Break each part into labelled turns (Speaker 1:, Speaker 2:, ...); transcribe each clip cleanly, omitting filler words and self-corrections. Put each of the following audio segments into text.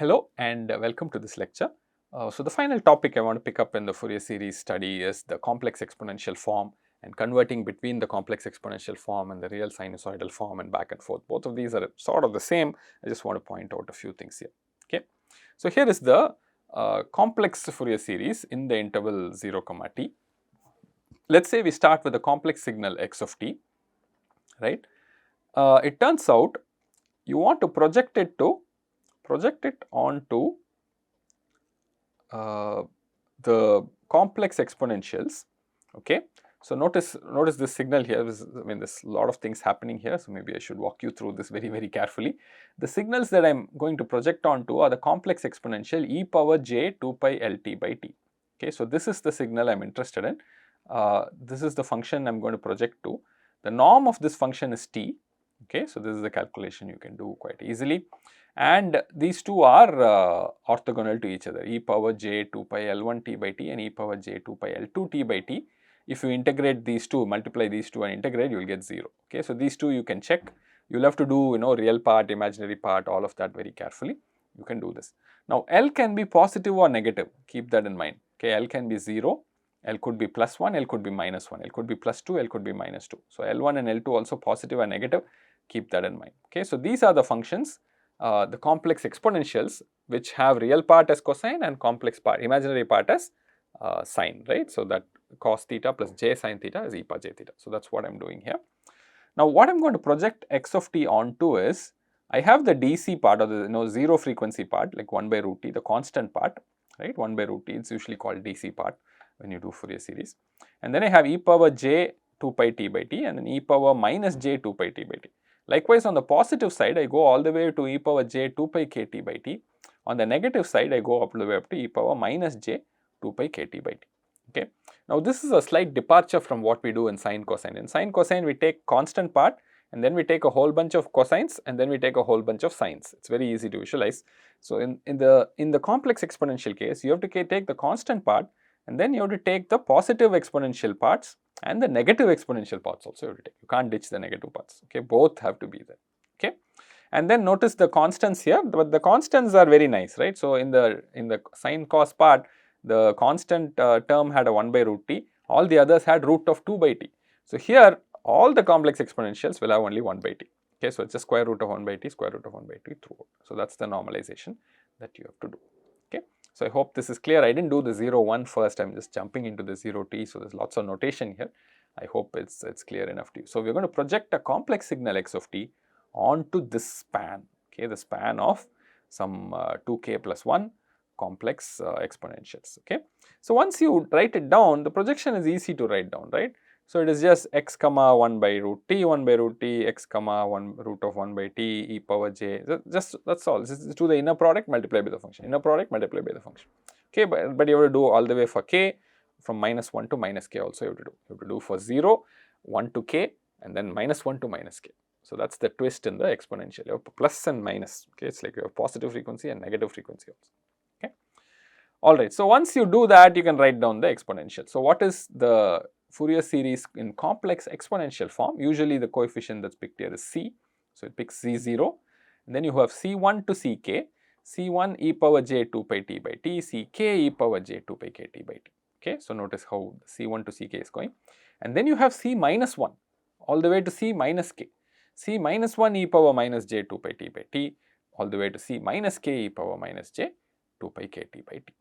Speaker 1: Hello and welcome to this lecture. So the final topic I want to pick up in the Fourier series study is the complex exponential form and converting between the complex exponential form and the real sinusoidal form and back and forth. Both of these are sort of the same. I just want to point out a few things here. Okay. So here is the complex Fourier series in the interval 0, t. Let's say we start with a complex signal x of t, right? It turns out you want to project it onto the complex exponentials. Okay. So notice this signal here. There's a lot of things happening here, so maybe I should walk you through this very carefully. The signals that I'm going to project onto are the complex exponential e power j 2 pi lt by t. Okay, so this is the signal I'm interested in. This is the function I'm going to project to. The norm of this function is t. Okay, so this is a calculation you can do quite easily. And these two are orthogonal to each other, e power j 2 pi L1 t by t and e power j 2 pi L2 t by t. If you integrate these two, multiply these two and integrate, you will get 0. Okay, so these two you can check. You will have to do real part, imaginary part, all of that very carefully. You can do this. Now L can be positive or negative, keep that in mind. Okay, L can be 0, L could be plus 1, L could be minus 1, L could be plus 2, L could be minus 2. So L1 and L2 also positive and negative, keep that in mind. Okay, so these are the functions. The complex exponentials which have real part as cosine and complex part, imaginary part as sine, right. So that cos theta plus j sine theta is e power j theta. So that's what I'm doing here. Now what I'm going to project x of t onto is, I have the DC part or the zero frequency part like 1 by root t, the constant part, right. 1 by root t, it's usually called DC part when you do Fourier series. And then I have e power j 2 pi t by t and then e power minus j 2 pi t by t. Likewise, on the positive side, I go all the way to e power j 2 pi kt by t. On the negative side, I go up the way up to e power minus j 2 pi kt by t. Okay. Now, this is a slight departure from what we do in sine cosine. In sine cosine, we take constant part and then we take a whole bunch of cosines and then we take a whole bunch of sines. It's very easy to visualize. So, in the complex exponential case, you have to take the constant part and then you have to take the positive exponential parts and the negative exponential parts also you have to take. You can't ditch the negative parts. Okay, both have to be there. Okay, and then notice the constants here, but the constants are very nice, right? So in the sine cos part, the constant term had a 1 by root t, all the others had root of 2 by t. So here all the complex exponentials will have only 1 by t. Okay, so it's just square root of 1 by t, square root of 1 by t throughout. So that's the normalization that you have to do. Okay, so I hope this is clear. I didn't do the 0 1 first, I'm just jumping into the 0 t, so there's lots of notation here. I hope it's clear enough to you. So we're going to project a complex signal x of t onto this span, okay, the span of some 2k plus 1 complex exponentials. Okay, so once you write it down, the projection is easy to write down, right? So it is just x comma 1 by root t, 1 by root t, x comma 1 root of 1 by t, e power j, just that's all. This is to the inner product multiplied by the function, inner product multiplied by the function. Okay, but you have to do all the way for k, from minus 1 to minus k also you have to do. You have to do for 0, 1 to k and then minus 1 to minus k. So that's the twist in the exponential. You have plus and minus. Okay, it's like you have positive frequency and negative frequency also. Okay, all right. So once you do that, you can write down the exponential. So what is the Fourier series in complex exponential form? Usually the coefficient that's picked here is c. So it picks c0, and then you have c1 to ck, c1 e power j 2 pi t by t, ck e power j 2 pi kt by t. Okay, so notice how c1 to ck is going, and then you have c minus 1 all the way to c minus k, c minus 1 e power minus j 2 pi t by t all the way to c minus k e power minus j 2 pi kt by t.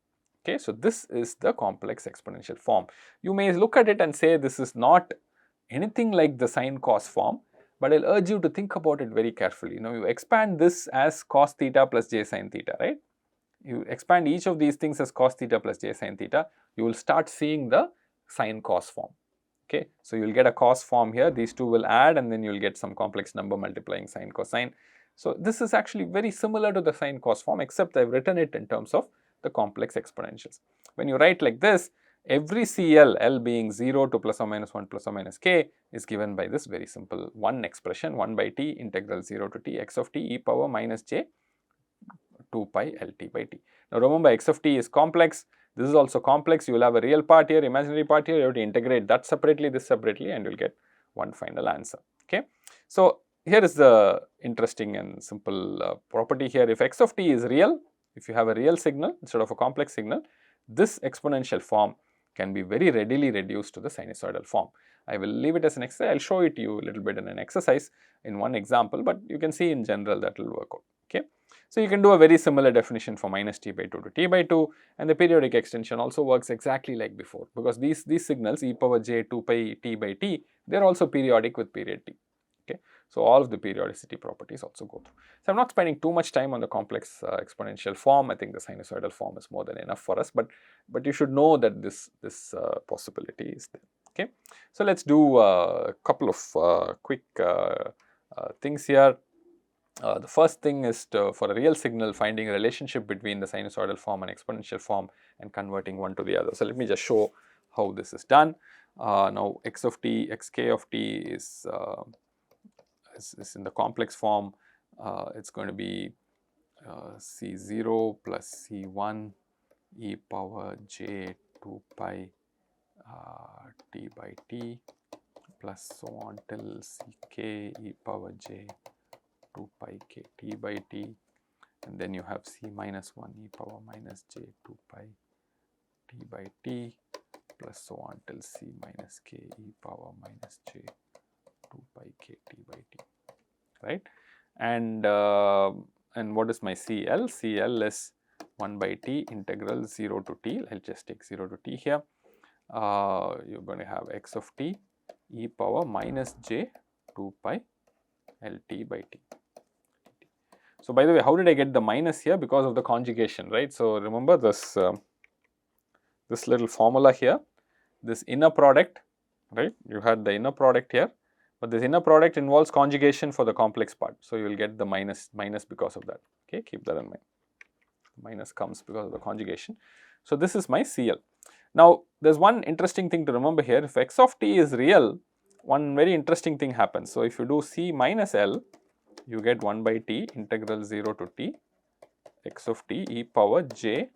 Speaker 1: Okay, so this is the complex exponential form. You may look at it and say this is not anything like the sine cos form, but I'll urge you to think about it very carefully. Now you expand this as cos theta plus j sine theta, right? You expand each of these things as cos theta plus j sine theta, you will start seeing the sine cos form. Okay, so you will get a cos form here, these two will add and then you will get some complex number multiplying sine cosine. So this is actually very similar to the sine cos form, except I've written it in terms of the complex exponentials. When you write like this, every CL, L being 0 to plus or minus 1 plus or minus k, is given by this very simple one expression, 1 by t integral 0 to t x of t e power minus j 2 pi lt by t. Now remember, x of t is complex, this is also complex, you will have a real part here, imaginary part here, you have to integrate that separately, this separately, and you will get one final answer. Okay, so here is the interesting and simple property here. If x of t is real, if you have a real signal instead of a complex signal, this exponential form can be very readily reduced to the sinusoidal form. I will leave it as an exercise. I will show it to you a little bit in an exercise in one example, but you can see in general that will work out. Okay. So, you can do a very similar definition for minus t by 2 to t by 2, and the periodic extension also works exactly like before, because these signals e power j 2 pi t by t, they are also periodic with period t. Okay. So, all of the periodicity properties also go through. So, I am not spending too much time on the complex exponential form. I think the sinusoidal form is more than enough for us, but you should know that this possibility is there. Okay. So, let us do a couple of quick things here. The first thing is for a real signal, finding a relationship between the sinusoidal form and exponential form and converting one to the other. So, let me just show how this is done. Now, x of t, xk of t is in the complex form. It is going to be c0 plus c1 e power j 2 pi t by t plus so on till ck e power j 2 pi k t by t, and then you have c minus 1 e power minus j 2 pi t by t plus so on till c minus k e power minus j 2 pi k t by t, right. And what is my CL? CL is 1 by t integral 0 to t. I will just take 0 to t here. You are going to have x of t e power minus j 2 pi Lt by t. So, by the way, how did I get the minus here? Because of the conjugation, right. So, remember this this little formula here, this inner product, right. You had the inner product here, but this inner product involves conjugation for the complex part. So, you will get the minus because of that. Okay, keep that in mind. Minus comes because of the conjugation. So, this is my CL. Now, there is one interesting thing to remember here. If x of t is real, one very interesting thing happens. So, if you do c minus L, you get 1 by t integral 0 to t x of t e power j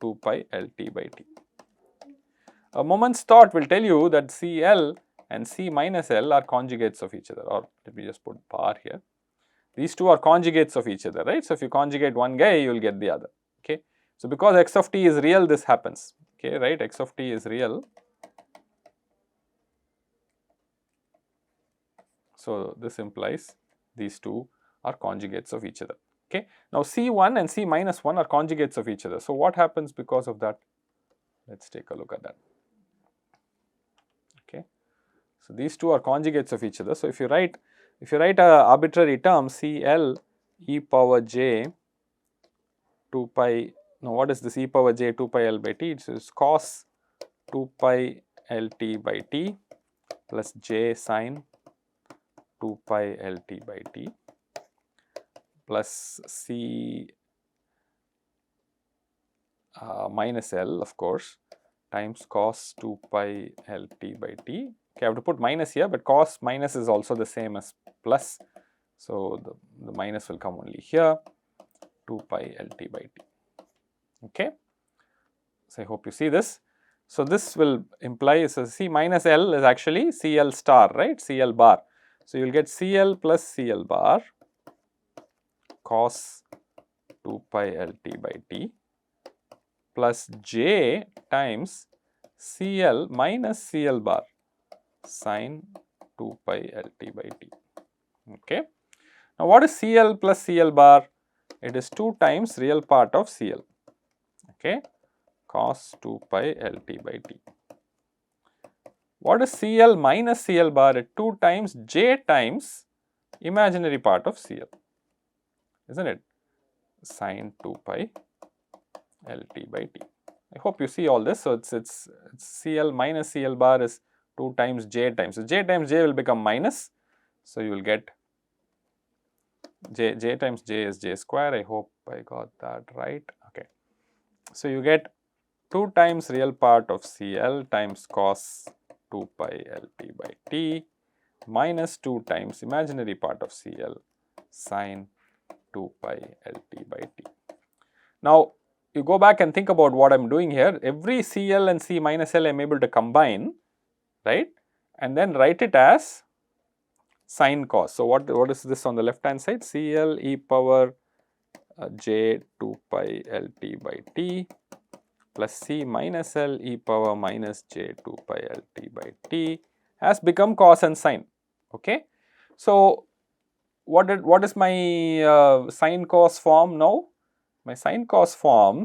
Speaker 1: 2 pi Lt by t. A moment's thought will tell you that CL and C minus L are conjugates of each other, or let me just put bar here. These two are conjugates of each other, right. So, if you conjugate one guy, you will get the other. Okay. So, because x of t is real, this happens. Okay, right. X of t is real. So, this implies these two are conjugates of each other. Okay. Now, C1 and C minus 1 are conjugates of each other. So, what happens because of that? Let us take a look at that. Okay. So, these two are conjugates of each other. So, if you write a arbitrary term CL e power j 2 pi, now what is this e power j 2 pi L by t? It is cos 2 pi Lt by t plus j sin 2 pi Lt by t plus C minus L, of course, times cos 2 pi Lt by t. Okay, I have to put minus here, but cos minus is also the same as plus. So, the minus will come only here, 2 pi Lt by t. Okay. So, I hope you see this. So, this will imply, so C minus L is actually CL star, right, CL bar. So, you will get CL plus CL bar cos 2 pi Lt by t plus j times CL minus CL bar sin 2 pi Lt by t. Okay. Now, what is CL plus CL bar? It is 2 times real part of CL. Okay, cos 2 pi Lt by t. What is CL minus CL bar? At 2 times j times imaginary part of CL, isn't it? Sin 2 pi Lt by t. I hope you see all this. So, it's CL minus CL bar is 2 times j times. So, j times j will become minus. So, you will get j times j is j square. I hope I got that right. Okay. So, you get 2 times real part of CL times cos 2 pi Lt by t minus 2 times imaginary part of CL sin 2 pi Lt by t. Now, you go back and think about what I am doing here. Every CL and C minus L I am able to combine, right, and then write it as sin cos. So, what is this on the left hand side? CL e power j 2 pi L t by t plus c minus L e power minus j 2 pi L t by t has become cos and sine. Okay. So, what is my sine cos form now? My sine cos form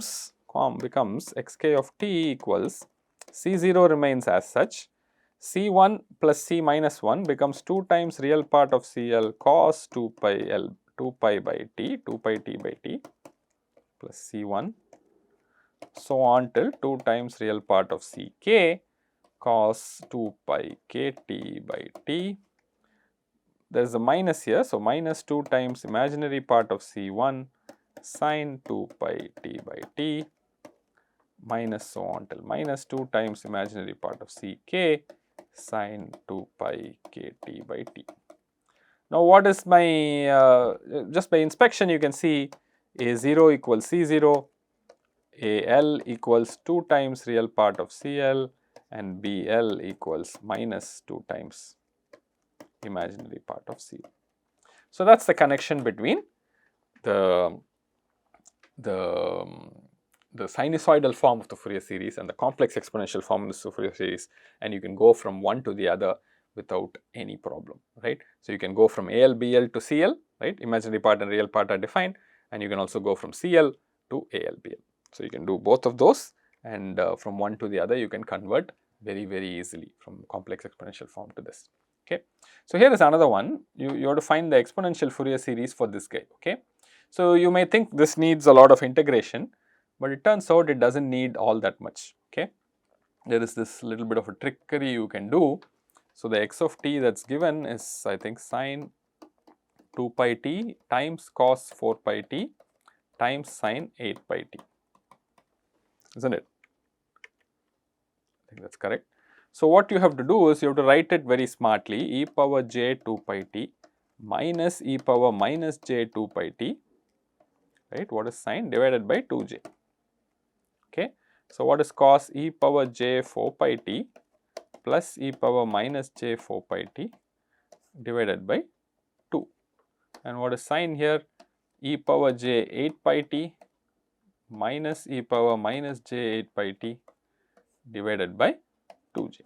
Speaker 1: becomes xk of t equals c0 remains as such, c1 plus c minus 1 becomes 2 times real part of cl cos 2 pi L 2 pi by t 2 pi t by t plus c1 so on till 2 times real part of ck cos 2 pi kt by t. There is a minus here, so minus 2 times imaginary part of c1 sin 2 pi t by t minus so on till minus 2 times imaginary part of ck sin 2 pi kt by t. Now, what is my just by inspection you can see a0 equals c0, al equals 2 times real part of cl and bl equals minus 2 times imaginary part of c. So, that is the connection between the sinusoidal form of the Fourier series and the complex exponential form of the Fourier series, and you can go from one to the other without any problem, right. So, you can go from AL, BL to CL, right, imaginary part and real part are defined, and you can also go from CL to AL, BL. So, you can do both of those, and from one to the other you can convert very easily from complex exponential form to this. Okay. So, here is another one. You have to find the exponential Fourier series for this guy. Okay. So, you may think this needs a lot of integration, but it turns out it does not need all that much. Okay. There is this little bit of a trickery you can do. So, the x of t that is given is, I think, sin 2 pi t times cos 4 pi t times sin 8 pi t, is not it? I think that is correct. So, what you have to do is you have to write it very smartly, e power j 2 pi t minus e power minus j 2 pi t, right, what is sin divided by 2j. Okay. So, what is cos e power j 4 pi t plus e power minus j 4 pi t divided by 2, and what is sin here, e power j 8 pi t minus e power minus j 8 pi t divided by 2j.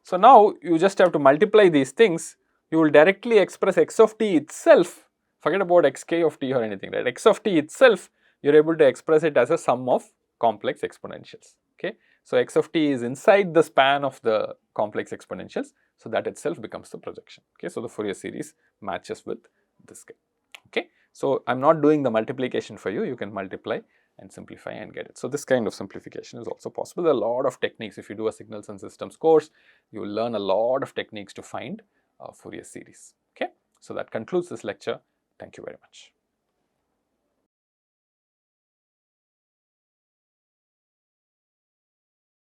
Speaker 1: So, now you just have to multiply these things, you will directly express x of t itself, forget about xk of t or anything, right, x of t itself you are able to express it as a sum of complex exponentials. Okay. So, x of t is inside the span of the complex exponentials, so that itself becomes the projection. Okay. So, the Fourier series matches with this guy. Okay. So, I am not doing the multiplication for you, you can multiply and simplify and get it. So, this kind of simplification is also possible. There are a lot of techniques. If you do a signals and systems course, you will learn a lot of techniques to find Fourier series. Okay. So, that concludes this lecture. Thank you very much.